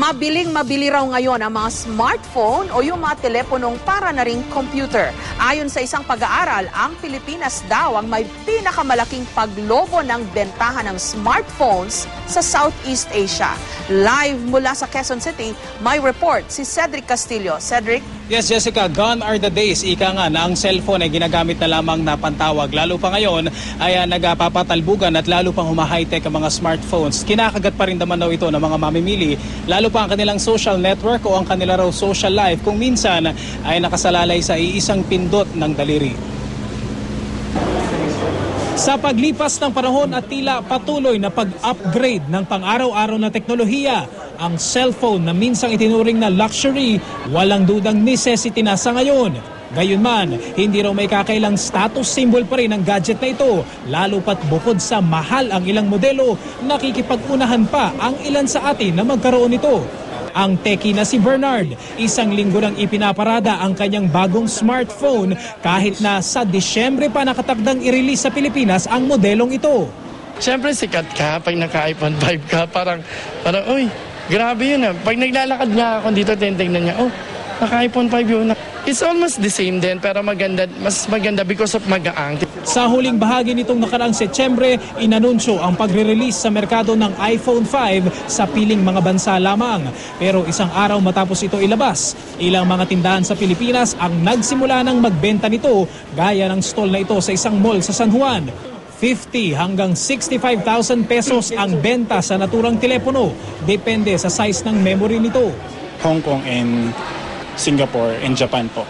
Mabiling-mabili raw ngayon ang mga smartphone o yung mga teleponong para na ring computer. Ayon sa isang pag-aaral, ang Pilipinas daw ang may pinakamalaking paglobo ng bentahan ng smartphones sa Southeast Asia. Live mula sa Quezon City, may report si Cedric Castillo. Cedric? Yes, Jessica, gone are the days, ika nga, na ang cellphone ay ginagamit na lamang na pantawag. Lalo pa ngayon ay nagpapatalbugan at lalo pang huma-high-tech ang mga smartphones. Kinakagat pa rin naman daw ito ng mga mamimili, lalo pa ang kanilang social network o ang kanila raw social life kung minsan ay nakasalalay sa iisang pindot ng daliri. Sa paglipas ng panahon at tila patuloy na pag-upgrade ng pang-araw-araw na teknolohiya, ang cellphone na minsang itinuring na luxury, walang dudang necessity na sa ngayon. Gayunman, hindi raw may kakailang status symbol pa rin ang gadget na ito, lalo pat bukod sa mahal ang ilang modelo, nakikipag-unahan pa ang ilan sa atin na magkaroon nito. Ang techie na si Bernard, isang linggo nang ipinaparada ang kanyang bagong smartphone kahit na sa Disyembre pa nakatagdang i-release sa Pilipinas ang modelong ito. Siyempre sikat ka pag naka-iPhone 5 ka, parang uy, grabe yun ah. Pag naglalakad nga ako dito, titignan niya, oh, naka-iPhone 5 yun. It's almost the same din, pero mas maganda because of magaang. Sa huling bahagi nitong nakaraang Setyembre, inanunsyo ang pagre-release sa merkado ng iPhone 5 sa piling mga bansa lamang. Pero isang araw matapos ito ilabas, ilang mga tindahan sa Pilipinas ang nagsimula ng magbenta nito, gaya ng stall na ito sa isang mall sa San Juan. 50 hanggang 65,000 pesos ang benta sa naturang telepono. Depende sa size ng memory nito. Hong Kong and Singapore and Japan po.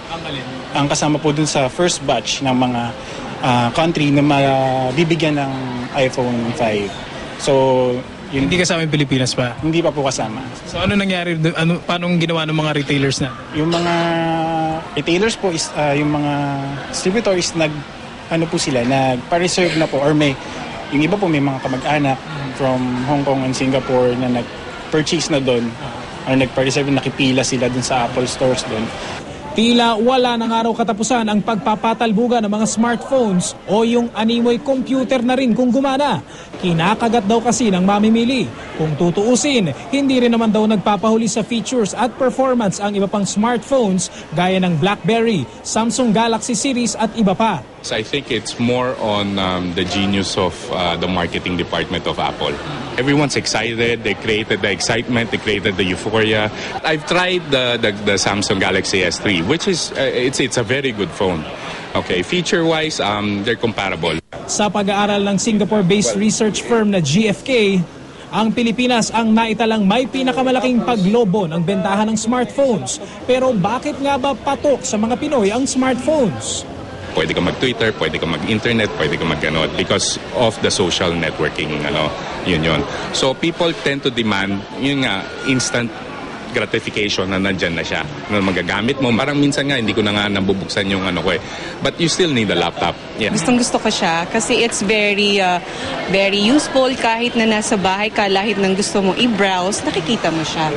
Ang kasama po dun sa first batch ng mga country na mabibigyan ng iPhone 5. So, hindi kasama yung Pilipinas pa? Hindi pa po kasama. So ano nangyari? Paano ginawa ng mga retailers na? Yung mga retailers po, yung mga distributors, nagpa-reserve na po, or yung iba po may mga kamag-anak from Hong Kong and Singapore na nag-purchase na doon. Or nagpa-reserve, nakipila sila dun sa Apple stores dun. Tila wala nang araw katapusan ang pagpapatalbugan ng mga smartphones o yung animoy computer na rin kung gumana. Kinakagat daw kasi ng mamimili. Kung tutuusin, hindi rin naman daw nagpapahuli sa features at performance ang iba pang smartphones gaya ng BlackBerry, Samsung Galaxy series at iba pa. So I think it's more on the genius of the marketing department of Apple. Everyone's excited. They created the excitement. They created the euphoria. I've tried the Samsung Galaxy S3, which is it's a very good phone. Okay, feature-wise, they're comparable. Sa pag-aaral ng Singapore-based research firm na GfK, ang Pilipinas ang naitalang may pinakamalaking paglobo ng bentahan ng smartphones. Pero bakit nga ba patok sa mga Pinoy ang smartphones? Pwede ka mag-Twitter, pwede ka mag-internet, pwede ka mag-ganon because of the social networking, yun. So people tend to demand, yun nga, instant gratification na nandyan na siya. Na magagamit mo, parang minsan nga hindi ko na nga nabubuksan yung But you still need a laptop. Yeah. Gustong-gusto ko siya kasi it's very useful kahit na nasa bahay ka, lahit ng gusto mo i-browse, nakikita mo siya.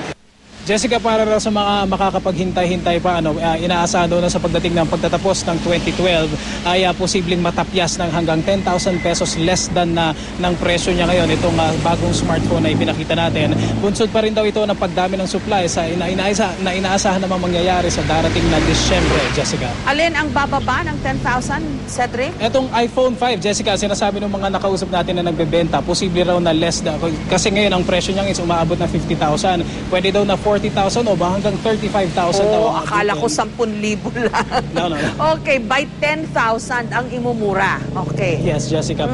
Jessica, para sa mga makakapaghintay-hintay pa, inaasahan daw na sa pagdating ng pagtatapos ng 2012 ay posibleng matapyas ng hanggang 10,000 pesos less than ng presyo niya ngayon itong bagong smartphone na ipinakita natin. Bunsod pa rin daw ito ng pagdami ng supply sa inaasahan namang mangyayari sa darating na Disyembre, Jessica. Alin ang bababa ng 10,000, Cedric? Etong iPhone 5, Jessica, sinasabi ng mga nakausap natin na nagbebenta, posible raw na less kasi ngayon ang presyo niya is umaabot na 50,000. Pwede daw na 40,000 o ba hanggang 35,000 daw. Akala ko 10,000 lang. No. Okay, by 10,000 ang imumura. Okay. Yes, Jessica.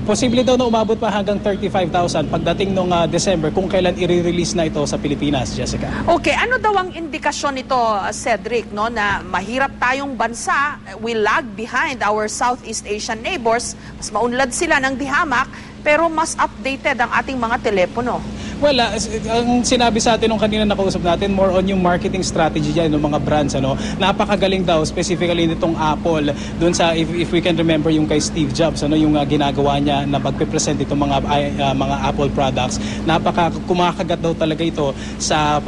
Posible daw na umabot pa hanggang 35,000 pagdating nung December kung kailan i-release na ito sa Pilipinas, Jessica. Okay, ano daw ang indikasyon nito, Cedric, na mahirap tayong bansa, we lag behind our Southeast Asian neighbors, mas maunlad sila ng dihamak, pero mas updated ang ating mga telepono. Well, ang sinabi sa atin nung kanina nakausap natin, more on yung marketing strategy dyan ng mga brands. Napakagaling daw, specifically nitong Apple. Doon sa, if we can remember yung kay Steve Jobs, yung ginagawa niya na pagpe-present itong mga Apple products. Kumakagat daw talaga ito sa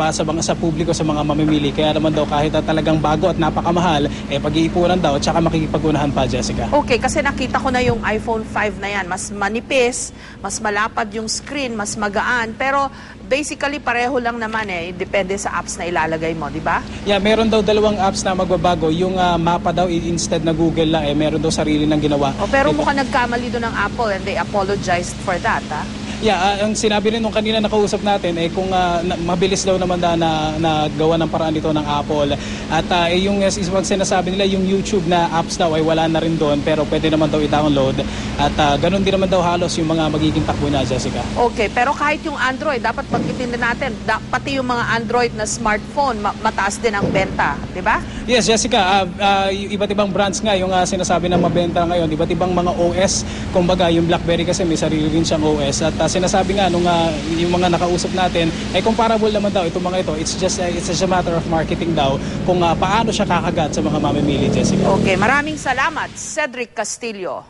publiko, sa mga mamimili. Kaya naman daw kahit talagang bago at napakamahal, pag-iipunan daw at saka makikipag-unahan pa, Jessica. Okay, kasi nakita ko na yung iPhone 5 na yan. Mas manipis, mas malapad yung screen, mas magaan. Pero Pero basically, pareho lang naman depende sa apps na ilalagay mo, di ba? Yeah, meron daw dalawang apps na magbabago. Yung mapa daw, instead na Google lang, meron daw sarili ng ginawa. Pero mukhang nagkamali doon ng Apple and they apologized for that, ha? Yeah, ang sinabi rin nung kanina nakausap natin kung mabilis daw naman na gawa ng paraan dito ng Apple. At yung isang sinasabi nila, yung YouTube na apps daw ay wala na rin doon pero pwede naman daw i-download. At ganun din naman daw halos yung mga magiging takbo na, Jessica. Okay, pero kahit yung Android, dapat pagkitin natin, pati yung mga Android na smartphone, mataas din ang benta, di ba? Yes, Jessica, iba't ibang brands nga yung sinasabi ng mabenta ngayon, iba't ibang mga OS. Kumbaga, yung BlackBerry kasi may sarili rin siyang OS. At sinasabi nga nung yung mga nakausap natin ay comparable naman daw itong mga ito. It's just a matter of marketing daw kung paano siya kakagat sa mga mamimili, Jessica. Okay, maraming salamat, Cedric Castillo.